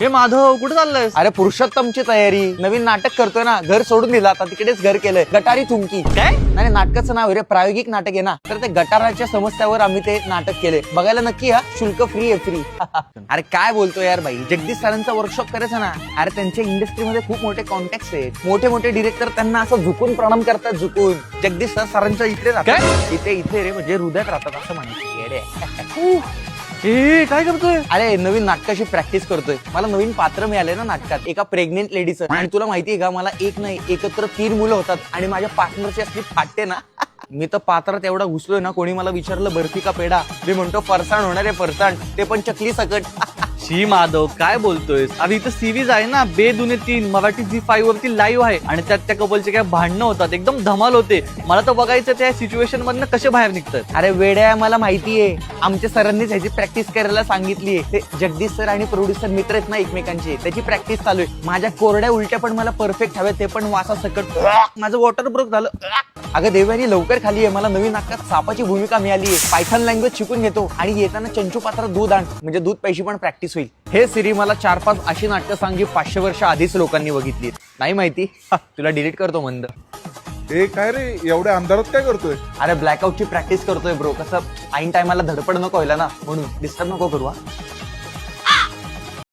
हे माधव कुठे चाललंय? अरे पुरुषोत्तमची तयारी, नवीन नाटक करतोय ना, घर सोडून दिलं आता तिकडेच घर केलंय. गटारी थुंकी. काय? नाही नाटकाचं नाव आहे रे, प्रायोगिक नाटक आहे ना, तर ते गटाराच्या समस्यावर आम्ही ते नाटक केले. बघायला नक्की हा, शुल्क फ्री आहे, फ्री. अरे काय बोलतो यार बाई, जगदीश सरांचा वर्कशॉप करायचा ना. अरे त्यांच्या इंडस्ट्रीमध्ये खूप मोठे कॉन्टॅक्ट आहेत, मोठे मोठे डिरेक्टर त्यांना असं झुकून प्रणाम करतात, झुकून. जगदीश सरांच्या इकडे राहतात. इथे रे, म्हणजे हृदयात राहतात असं म्हणायचं. ए काय करतोय? अरे नवीन नाटकाची प्रॅक्टिस करतोय. मला नवीन पात्र मिळाले ना नाटकात, एका प्रेग्नेंट लेडीचं. आणि तुला माहितीये का, मला एक नाही एकत्र 3 मुलं होतात आणि माझ्या पार्टनरची असली फाटते ना. मी तर पात्रात एवढा घुसलोय ना, कोणी मला विचारलं बर्फी का पेढा, मी म्हणतो फरसाण होणार आहे, फरसाण, ते पण चकली सकट. शी माधव काय बोलतोय? अरे इथं सिरीज आहे ना, बेदुने 3 मराठी झी5 वरती लाईव्ह आहे आणि त्यात त्या कपलचे काय भांडणं होतात, एकदम धमाल होते. मला तर बघायचं त्या सिच्युएशन मधनं कसे बाहेर निघतात. अरे वेड्या, मला माहितीये, आमच्या सरांनीच ह्याची प्रॅक्टिस करायला सांगितलीये. ते जगदीश सर आणि प्रोड्युसर मित्र आहेत ना एकमेकांचे, त्याची प्रॅक्टिस चालू आहे. माझ्या कोरड्या उलट्या पण मला परफेक्ट हव्या, ते पण वासा सकट. माझं वॉटर ब्रोक झालं. अगं देवानी लवकर खाली आहे, मला नवीन नाटकात सापाची भूमिका मिळाली आहे. पायथन लँग्वेज शिकून घेतो आणि येताना चंचू पात्रात दूध आण, म्हणजे दूध पैशी पण प्रॅक्टिस होईल. हे सिरी मला 4-5 अशी नाटकं सांग जी 500 वर्ष आधीच लोकांनी बघितली. नाही माहिती? तुला डिलीट करतो मंद. हे काय रे, एवढ्या अंधारात काय करतोय? अरे ब्लॅकआउटची प्रॅक्टिस करतोय ब्रो, कसं ऐन टायमाला धडपड नको व्हायला ना, म्हणून डिस्टर्ब नको करू.